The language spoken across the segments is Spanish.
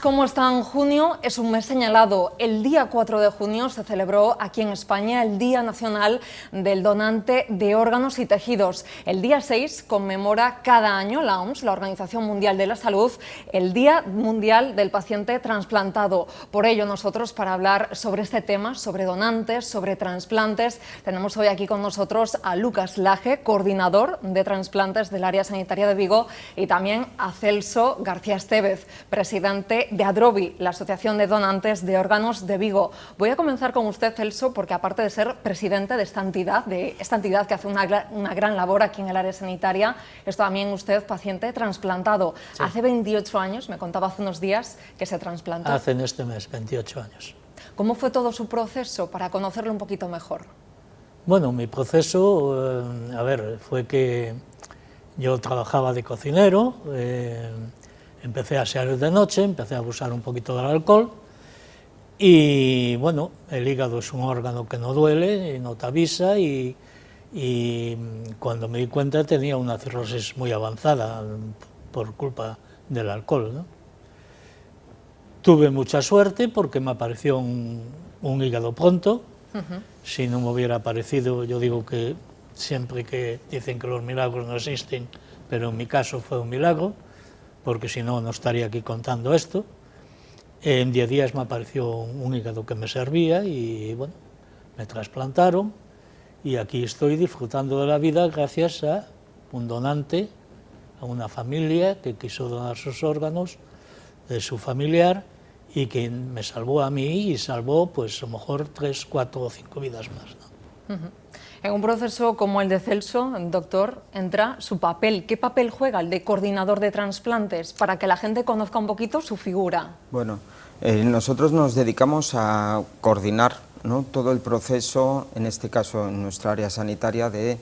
cómo está en junio, es un mes señalado. El día 4 de junio se celebró aquí en España el Día Nacional del Donante de Órganos y Tejidos. El día 6 conmemora cada año la OMS, la Organización Mundial de la Salud, el Día Mundial del Paciente Trasplantado. Por ello, nosotros, para hablar sobre este tema, sobre donantes, sobre trasplantes, tenemos hoy aquí con nosotros a Lucas Laje, coordinador de trasplantes del área sanitaria de Vigo, y también a Celso García Estévez, presidente de ADROVI, la Asociación de Donantes de Órganos de Vigo. Voy a comenzar con usted, Celso, porque aparte de ser presidente de esta entidad que hace una gran labor aquí en el área sanitaria, es también usted paciente trasplantado. Sí. Hace 28 años, me contaba hace unos días, que se trasplantó. Hace en este mes 28 años. ¿Cómo fue todo su proceso para conocerlo un poquito mejor? Bueno, mi proceso, fue que yo trabajaba de cocinero, empecé a asear de noche, empecé a abusar un poquito del alcohol y bueno, el hígado es un órgano que no duele, no te avisa y cuando me di cuenta tenía una cirrosis muy avanzada por culpa del alcohol, ¿no? Tuve mucha suerte porque me apareció un hígado pronto. Si no me hubiera aparecido, yo digo que siempre que dicen que los milagros no existen, pero en mi caso fue un milagro, porque si no, no estaría aquí contando esto. En 10 días me apareció un hígado que me servía y bueno, me trasplantaron y aquí estoy disfrutando de la vida gracias a un donante, a una familia que quiso donar sus órganos de su familiar y que me salvó a mí y salvó pues a lo mejor 3, 4 o 5 vidas más, ¿no? En un proceso como el de Celso, doctor, entra su papel. ¿Qué papel juega el de coordinador de trasplantes para que la gente conozca un poquito su figura? Bueno, nosotros nos dedicamos a coordinar, ¿no?, todo el proceso, en este caso en nuestra área sanitaria, de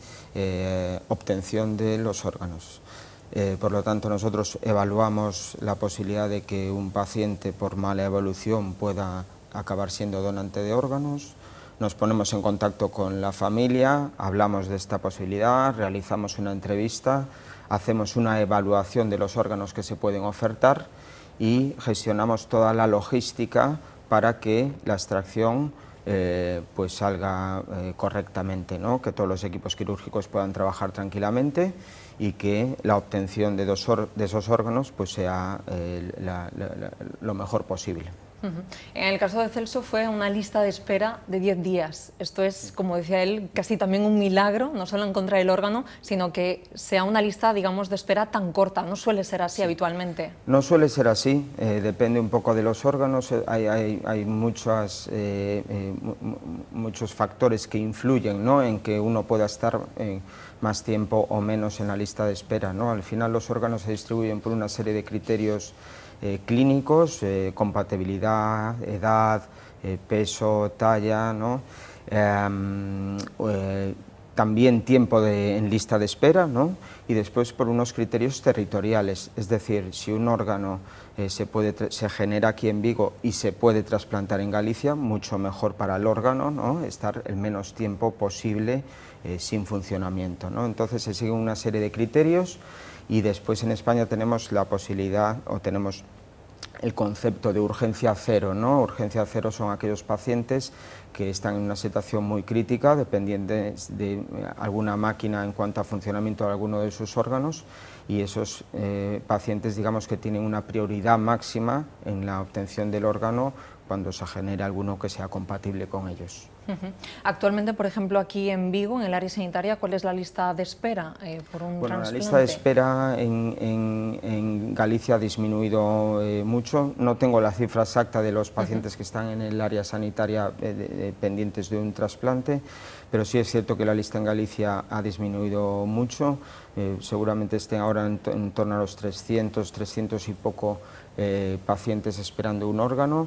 obtención de los órganos. Por lo tanto, nosotros evaluamos la posibilidad de que un paciente por mala evolución pueda acabar siendo donante de órganos. Nos ponemos en contacto con la familia, hablamos de esta posibilidad, realizamos una entrevista, hacemos una evaluación de los órganos que se pueden ofertar y gestionamos toda la logística para que la extracción pues salga correctamente, ¿no?, que todos los equipos quirúrgicos puedan trabajar tranquilamente y que la obtención de esos órganos pues sea lo mejor posible. En el caso de Celso fue una lista de espera de 10 días. Esto es, como decía él, casi también un milagro, no solo encontrar el órgano, sino que sea una lista, digamos, de espera tan corta. No suele ser así habitualmente. No suele ser así, depende un poco de los órganos. Hay muchos factores que influyen, ¿no?, en que uno pueda estar más tiempo o menos en la lista de espera, ¿no? Al final los órganos se distribuyen por una serie de criterios clínicos, compatibilidad, edad, peso, talla, ¿no? También tiempo en lista de espera, ¿no?, y después por unos criterios territoriales, es decir, si un órgano se genera aquí en Vigo y se puede trasplantar en Galicia, mucho mejor para el órgano, ¿no?, estar el menos tiempo posible sin funcionamiento, ¿no? Entonces se sigue una serie de criterios. Y después en España tenemos la posibilidad, o tenemos el concepto de urgencia cero, ¿no? Urgencia cero son aquellos pacientes que están en una situación muy crítica, dependientes de alguna máquina en cuanto a funcionamiento de alguno de sus órganos, y esos pacientes, digamos, que tienen una prioridad máxima en la obtención del órgano cuando se genere alguno que sea compatible con ellos. Actualmente, por ejemplo, aquí en Vigo, en el área sanitaria, ¿cuál es la lista de espera por un trasplante? La lista de espera en Galicia ha disminuido mucho. No tengo la cifra exacta de los pacientes que están en el área sanitaria pendientes de un trasplante, pero sí es cierto que la lista en Galicia ha disminuido mucho. Seguramente estén ahora en torno a los 300 y poco pacientes esperando un órgano.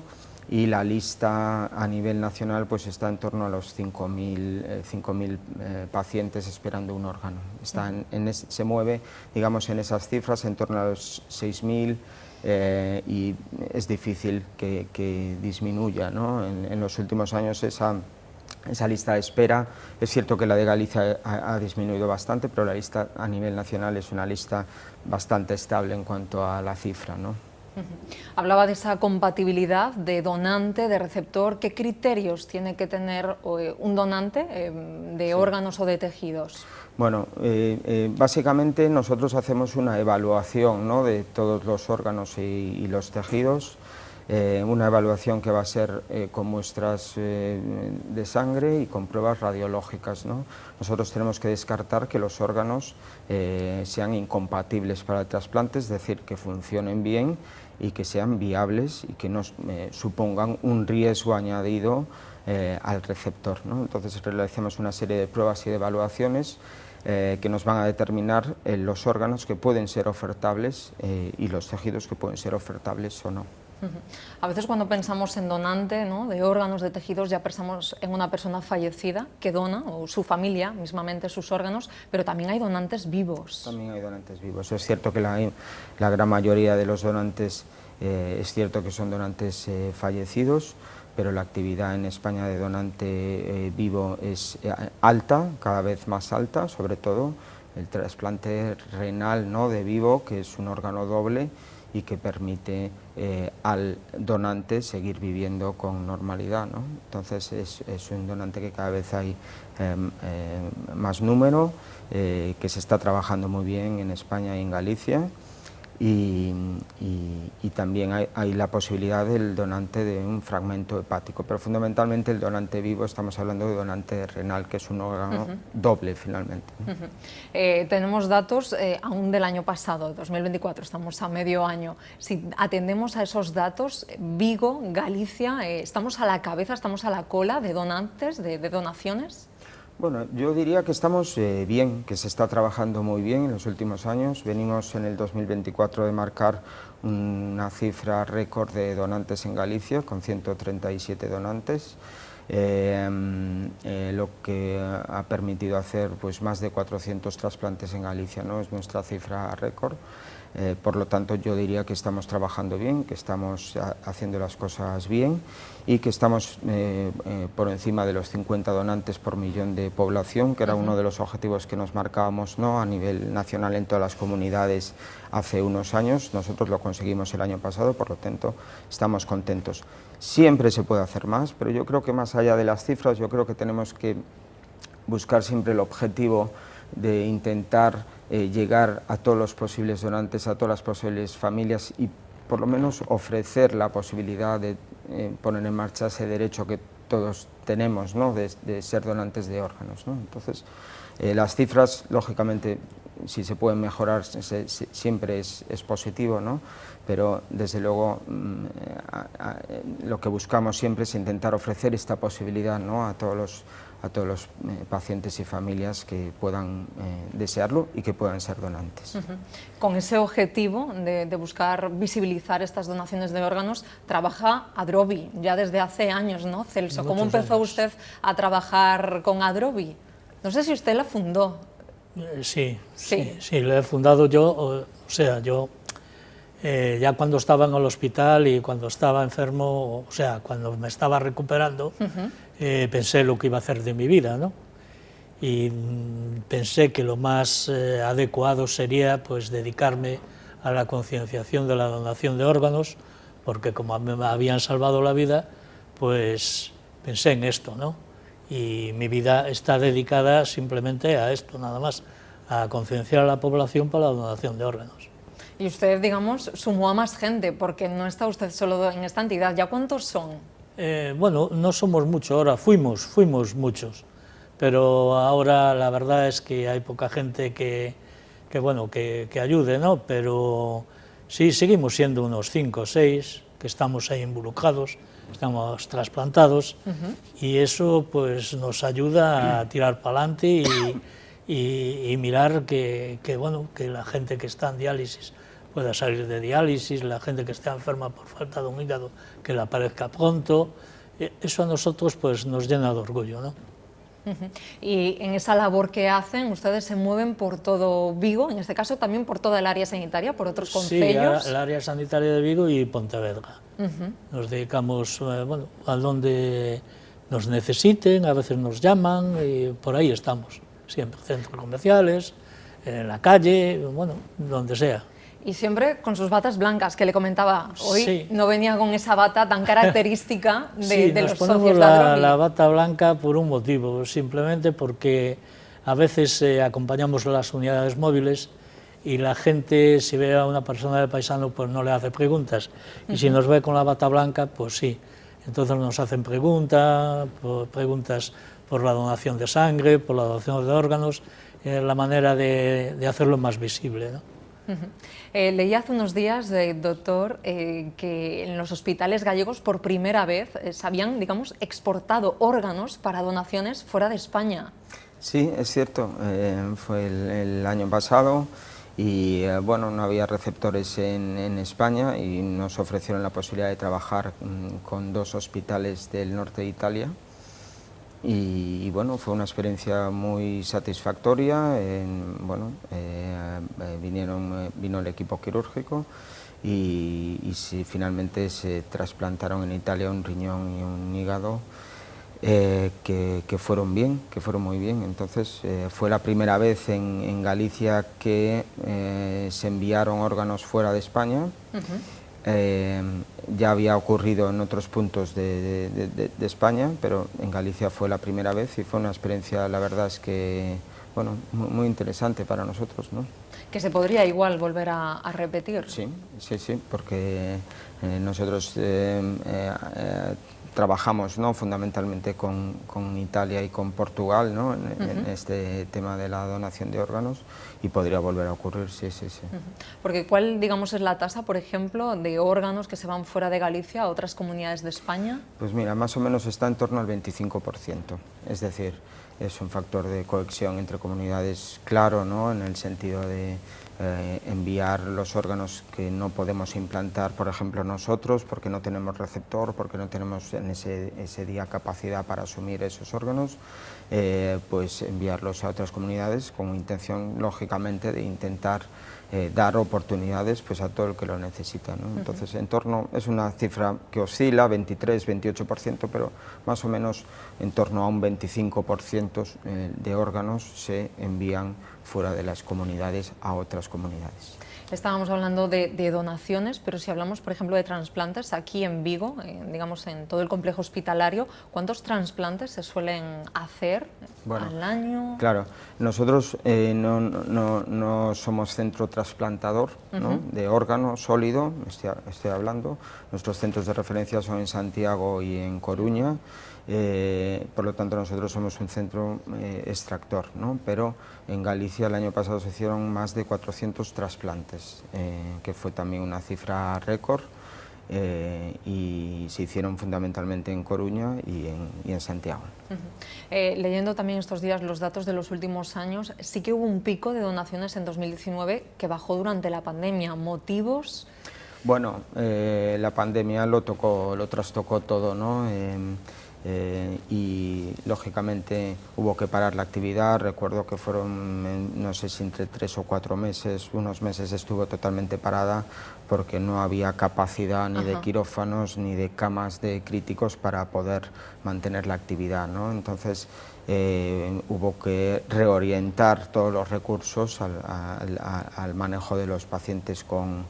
Y la lista a nivel nacional pues está en torno a los 5.000 pacientes esperando un órgano. Se mueve, digamos, en esas cifras, en torno a los 6.000, y es difícil que disminuya, ¿no? En los últimos años esa lista de espera, es cierto que la de Galicia ha disminuido bastante, pero la lista a nivel nacional es una lista bastante estable en cuanto a la cifra, ¿no? Hablaba de esa compatibilidad de donante, de receptor. ¿Qué criterios tiene que tener un donante de órganos o de tejidos? Bueno, básicamente nosotros hacemos una evaluación, ¿no?, de todos los órganos y los tejidos, una evaluación que va a ser con muestras de sangre y con pruebas radiológicas, ¿no? Nosotros tenemos que descartar que los órganos sean incompatibles para el trasplante, es decir, que funcionen bien y que sean viables y que no supongan un riesgo añadido al receptor, ¿no? Entonces realizamos una serie de pruebas y de evaluaciones que nos van a determinar los órganos que pueden ser ofertables y los tejidos que pueden ser ofertables o no. A veces cuando pensamos en donante, ¿no?, de órganos, de tejidos, ya pensamos en una persona fallecida que dona, o su familia, mismamente sus órganos, pero también hay donantes vivos. También hay donantes vivos. Es cierto que la gran mayoría de los donantes es cierto que son donantes fallecidos, pero la actividad en España de donante vivo es alta, cada vez más alta, sobre todo el trasplante renal, ¿no?, de vivo, que es un órgano doble y que permite al donante seguir viviendo con normalidad, ¿no? Entonces es un donante que cada vez hay más número, que se está trabajando muy bien en España y en Galicia, y también hay la posibilidad del donante de un fragmento hepático, pero fundamentalmente el donante vivo, estamos hablando de donante renal, que es un órgano doble finalmente. Tenemos datos aún del año pasado, 2024, estamos a medio año. Si atendemos a esos datos, Vigo, Galicia, ¿estamos a la cabeza, estamos a la cola de donantes, de donaciones? Bueno, yo diría que estamos bien, que se está trabajando muy bien en los últimos años. Venimos en el 2024 de marcar una cifra récord de donantes en Galicia, con 137 donantes, lo que ha permitido hacer pues, más de 400 trasplantes en Galicia, ¿no? Es nuestra cifra récord. Por lo tanto, yo diría que estamos trabajando bien, que estamos haciendo las cosas bien y que estamos por encima de los 50 donantes por millón de población, que era uno de los objetivos que nos marcábamos, ¿no?, a nivel nacional en todas las comunidades hace unos años. Nosotros lo conseguimos el año pasado, por lo tanto, estamos contentos. Siempre se puede hacer más, pero yo creo que más allá de las cifras, yo creo que tenemos que buscar siempre el objetivo de intentar llegar a todos los posibles donantes, a todas las posibles familias y por lo menos ofrecer la posibilidad de poner en marcha ese derecho que todos tenemos, ¿no?, de ser donantes de órganos, ¿no? Entonces, las cifras, lógicamente, si se pueden mejorar, siempre es positivo, ¿no?, pero desde luego lo que buscamos siempre es intentar ofrecer esta posibilidad, ¿no?, a todos los pacientes y familias que puedan desearlo y que puedan ser donantes. Con ese objetivo de buscar visibilizar estas donaciones de órganos, trabaja Adrovi ya desde hace años, ¿no, Celso? ¿Cómo empezó usted a trabajar con Adrovi? No sé si usted la fundó. Sí, la he fundado yo, o sea, yo ya cuando estaba en el hospital y cuando estaba enfermo, o sea, cuando me estaba recuperando, pensé lo que iba a hacer de mi vida, ¿no? Y pensé que lo más adecuado sería pues dedicarme a la concienciación de la donación de órganos, porque como me habían salvado la vida, pues pensé en esto, ¿no? Y mi vida está dedicada simplemente a esto, nada más, a concienciar a la población para la donación de órganos. Y usted, digamos, sumó a más gente, porque no está usted solo en esta entidad. ¿Ya cuántos son? Bueno, no somos muchos ahora, fuimos muchos, pero ahora la verdad es que hay poca gente que ayude, ¿no? Pero sí, seguimos siendo unos 5 o 6 que estamos ahí involucrados, estamos trasplantados, y eso pues nos ayuda a tirar para adelante y mirar que la gente que está en diálisis pueda salir de diálisis, la gente que está enferma por falta de un hígado que le aparezca pronto. Eso a nosotros pues nos llena de orgullo, ¿no? Y en esa labor que hacen, ustedes se mueven por todo Vigo, en este caso también por toda el área sanitaria, por otros concellos. Sí, el área sanitaria de Vigo y Pontevedra. Nos dedicamos a donde nos necesiten, a veces nos llaman y por ahí estamos, siempre, centros comerciales, en la calle, bueno, donde sea. Y siempre con sus batas blancas, que le comentaba, hoy Sí. no venía con esa bata tan característica Sí, de nos los ponemos socios de Adroguy. la bata blanca por un motivo, simplemente porque a veces acompañamos a las unidades móviles y la gente, si ve a una persona de paisano, pues no le hace preguntas. Y si nos ve con la bata blanca, pues sí. Entonces nos hacen preguntas por la donación de sangre, por la donación de órganos, la manera de hacerlo más visible, ¿no? Leí hace unos días, doctor, que en los hospitales gallegos por primera vez se habían, digamos, exportado órganos para donaciones fuera de España. Sí, es cierto, fue el año pasado y bueno, no había receptores en España y nos ofrecieron la posibilidad de trabajar con 2 hospitales del norte de Italia. Y bueno, fue una experiencia muy satisfactoria. Bueno, vino el equipo quirúrgico y finalmente se trasplantaron en Italia un riñón y un hígado que fueron muy bien. Entonces fue la primera vez en Galicia que se enviaron órganos fuera de España. Ya había ocurrido en otros puntos de España, pero en Galicia fue la primera vez y fue una experiencia, la verdad es que, bueno, muy interesante para nosotros, ¿no? Que se podría igual volver a repetir. Sí, sí, sí, porque nosotros trabajamos, ¿no?, fundamentalmente con Italia y con Portugal, ¿no?, en este tema de la donación de órganos, y podría volver a ocurrir, sí, sí, sí. Porque ¿cuál, digamos, es la tasa, por ejemplo, de órganos que se van fuera de Galicia a otras comunidades de España? Pues mira, más o menos está en torno al 25%, es decir, es un factor de cohesión entre comunidades claro, ¿no?, en el sentido de enviar los órganos que no podemos implantar, por ejemplo, nosotros, porque no tenemos receptor, porque no tenemos en ese día capacidad para asumir esos órganos, pues enviarlos a otras comunidades con intención, lógicamente, de intentar dar oportunidades pues a todo el que lo necesita, ¿no? Entonces, en torno, es una cifra que oscila, 23-28%, pero más o menos en torno a un 25% de órganos se envían fuera de las comunidades a otras comunidades. Estábamos hablando de donaciones, pero si hablamos, por ejemplo, de trasplantes, aquí en Vigo, digamos en todo el complejo hospitalario, ¿cuántos trasplantes se suelen hacer al año? Claro, nosotros no somos centro trasplantador, ¿no?, de órgano sólido, estoy hablando. Nuestros centros de referencia son en Santiago y en Coruña. Por lo tanto, nosotros somos un centro extractor, ¿no?, pero en Galicia el año pasado se hicieron más de 400 trasplantes, que fue también una cifra récord, y se hicieron fundamentalmente en Coruña y en Santiago. Leyendo también estos días los datos de los últimos años, sí que hubo un pico de donaciones en 2019 que bajó durante la pandemia. ¿Motivos? Bueno, la pandemia lo trastocó todo, ¿no? Y lógicamente hubo que parar la actividad. Recuerdo que fueron, no sé si entre 3 o 4 meses, unos meses estuvo totalmente parada porque no había capacidad ni de quirófanos ni de camas de críticos para poder mantener la actividad, ¿no? Entonces hubo que reorientar todos los recursos al manejo de los pacientes con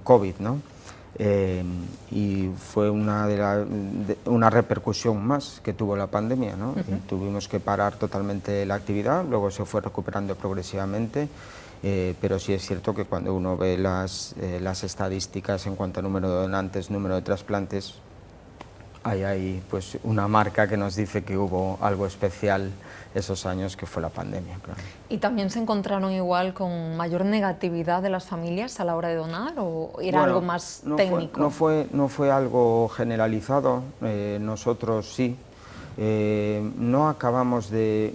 COVID, ¿no? Y fue una repercusión más que tuvo la pandemia, ¿no? Y tuvimos que parar totalmente la actividad, luego se fue recuperando progresivamente, pero sí es cierto que cuando uno ve las estadísticas en cuanto a número de donantes, número de trasplantes, hay ahí pues una marca que nos dice que hubo algo especial esos años, que fue la pandemia, claro. ¿Y también se encontraron igual con mayor negatividad de las familias a la hora de donar o era algo más técnico? No fue algo generalizado, nosotros sí. No acabamos el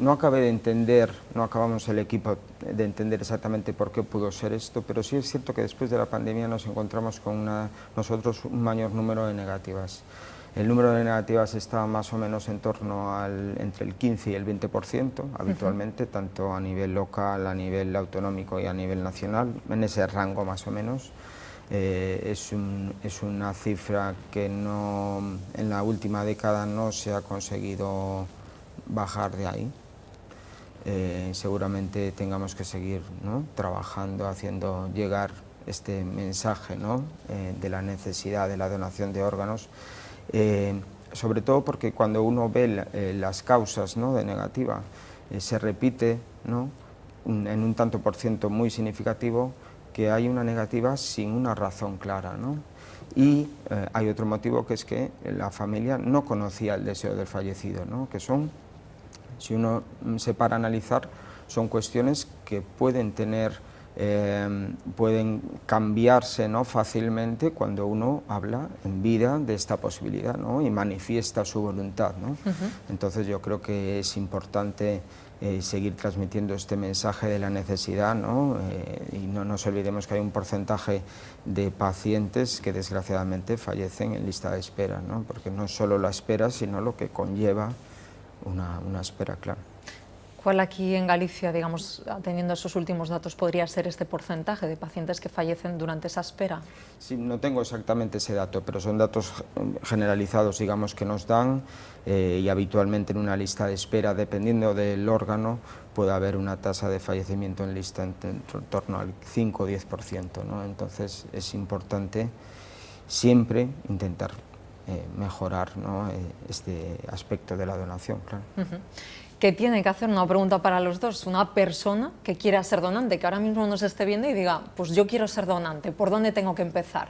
equipo de entender exactamente por qué pudo ser esto, pero sí es cierto que después de la pandemia nos encontramos con nosotros un mayor número de negativas. El número de negativas está más o menos en torno entre el 15 y el 20% habitualmente, tanto a nivel local, a nivel autonómico y a nivel nacional, en ese rango más o menos. Es una cifra que en la última década no se ha conseguido bajar de ahí. seguramente tengamos que seguir, ¿no?, trabajando, haciendo llegar este mensaje, ¿no?, de la necesidad de la donación de órganos, sobre todo porque cuando uno ve las causas, ¿no?, de negativa, se repite, ¿no?, en un tanto por ciento muy significativo, que hay una negativa sin una razón clara, ¿no? Y hay otro motivo, que es que la familia no conocía el deseo del fallecido, ¿no?, que son, si uno se para a analizar, son cuestiones que pueden tener, pueden cambiarse, ¿no?, fácilmente cuando uno habla en vida de esta posibilidad, ¿no?, y manifiesta su voluntad, ¿no? Entonces yo creo que es importante seguir transmitiendo este mensaje de la necesidad, ¿no? Y no nos olvidemos que hay un porcentaje de pacientes que desgraciadamente fallecen en lista de espera, ¿no?, porque no es solo la espera, sino lo que conlleva una espera, claro. ¿Cuál aquí en Galicia, digamos, teniendo esos últimos datos, podría ser este porcentaje de pacientes que fallecen durante esa espera? Sí, no tengo exactamente ese dato, pero son datos generalizados, digamos, que nos dan, y habitualmente en una lista de espera, dependiendo del órgano, puede haber una tasa de fallecimiento en lista en torno al 5 o 10%, ¿no? Entonces es importante siempre intentar mejorar, ¿no?, este aspecto de la donación, claro. ¿Qué tiene que hacer, una pregunta para los dos, una persona que quiera ser donante, que ahora mismo nos esté viendo y diga, pues yo quiero ser donante, ¿por dónde tengo que empezar?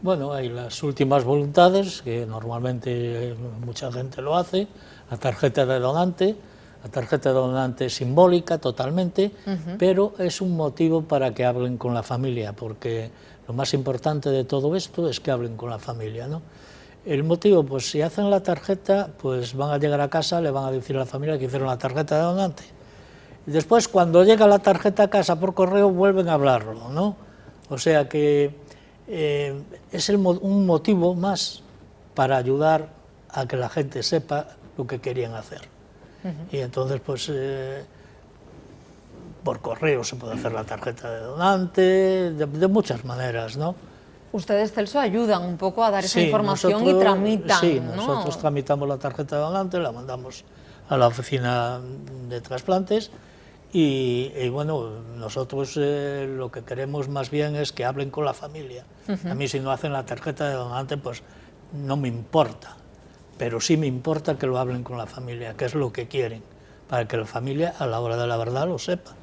Bueno, hay las últimas voluntades, que normalmente mucha gente lo hace, la tarjeta de donante. La tarjeta de donante es simbólica totalmente, pero es un motivo para que hablen con la familia, porque lo más importante de todo esto es que hablen con la familia, ¿no? El motivo, pues si hacen la tarjeta, pues van a llegar a casa, le van a decir a la familia que hicieron la tarjeta de donante. Y después, cuando llega la tarjeta a casa por correo, vuelven a hablarlo, ¿no? O sea que es un motivo más para ayudar a que la gente sepa lo que querían hacer. Y entonces, pues, por correo se puede hacer la tarjeta de donante, de muchas maneras, ¿no? Ustedes, Celso, ayudan un poco a dar esa información y tramitan, sí, ¿no? nosotros tramitamos la tarjeta de donante, la mandamos a la oficina de trasplantes y bueno, nosotros lo que queremos más bien es que hablen con la familia. A mí, si no hacen la tarjeta de donante, pues no me importa, pero sí me importa que lo hablen con la familia, que es lo que quieren, para que la familia a la hora de la verdad lo sepa.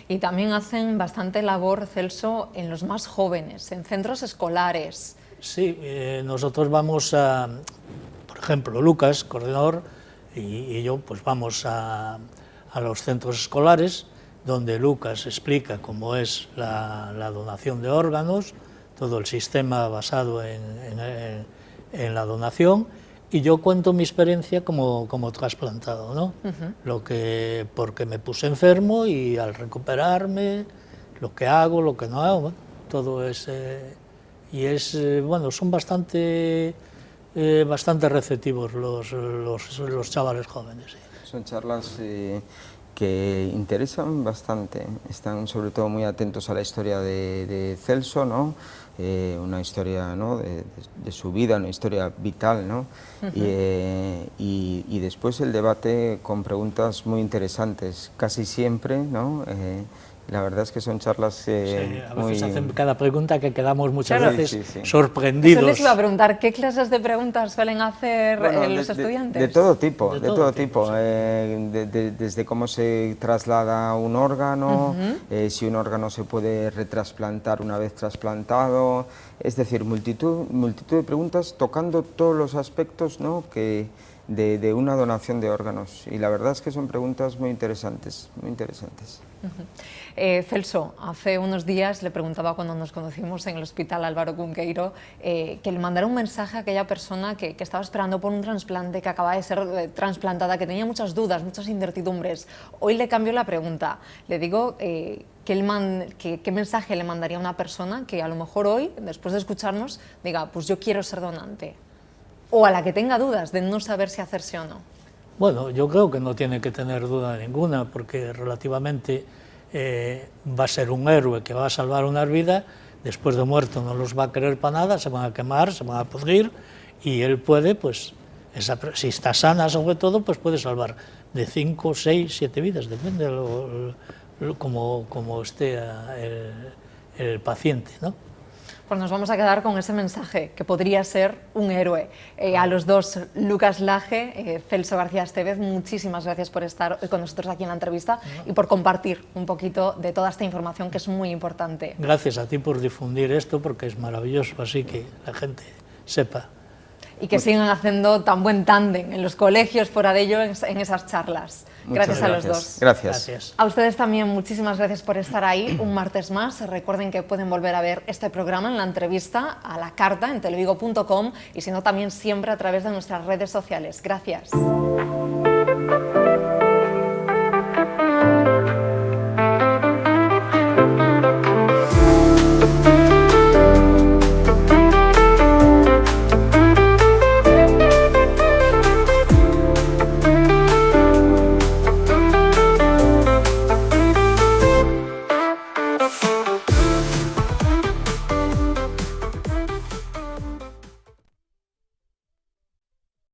Y también hacen bastante labor, Celso, en los más jóvenes, en centros escolares. Sí, nosotros vamos a, por ejemplo, Lucas, coordinador, y yo, pues vamos a los centros escolares, donde Lucas explica cómo es la donación de órganos, todo el sistema basado en la donación, y yo cuento mi experiencia como trasplantado, ¿no? Porque me puse enfermo y al recuperarme, lo que hago, lo que no hago, bueno, todo es... bueno, son bastante receptivos los chavales jóvenes. Sí. Son charlas que interesan bastante, están sobre todo muy atentos a la historia de Celso, ¿no? Una historia, ¿no?, de su vida, una historia vital, ¿no? Y después el debate con preguntas muy interesantes, casi siempre, ¿no? La verdad es que son charlas sí, a veces muy... hacen cada pregunta que quedamos muchas claro, veces sorprendidos. Eso les iba a preguntar, ¿qué clases de preguntas suelen hacer los estudiantes? De todo tipo, desde cómo se traslada un órgano, si un órgano se puede retrasplantar una vez trasplantado, es decir, multitud de preguntas tocando todos los aspectos, ¿no?, de una donación de órganos, y la verdad es que son preguntas muy interesantes, muy interesantes. Celso, hace unos días le preguntaba cuando nos conocimos en el Hospital Álvaro Cunqueiro que le mandara un mensaje a aquella persona que estaba esperando por un trasplante, que acababa de ser trasplantada, que tenía muchas dudas, muchas incertidumbres. Hoy le cambio la pregunta, le digo qué mensaje le mandaría a una persona que a lo mejor hoy, después de escucharnos, diga, pues yo quiero ser donante, o a la que tenga dudas de no saber si hacerse o no. Bueno, yo creo que no tiene que tener duda ninguna, porque relativamente va a ser un héroe que va a salvar unas vidas, después de muerto no los va a querer para nada, se van a quemar, se van a pudrir, y él puede, pues, si está sana sobre todo, pues puede salvar de 5, 6, 7 vidas, depende de como esté el paciente, ¿no? Pues nos vamos a quedar con ese mensaje, que podría ser un héroe. A los dos, Lucas Laje, Celso García Estevez, muchísimas gracias por estar hoy con nosotros aquí en la entrevista y por compartir un poquito de toda esta información que es muy importante. Gracias a ti por difundir esto, porque es maravilloso, así que la gente sepa. Y que sigan haciendo tan buen tándem en los colegios, fuera de ello, en esas charlas. Gracias a los dos. Gracias. A ustedes también muchísimas gracias por estar ahí un martes más. Recuerden que pueden volver a ver este programa en la entrevista a la carta en televigo.com y si no también siempre a través de nuestras redes sociales. Gracias.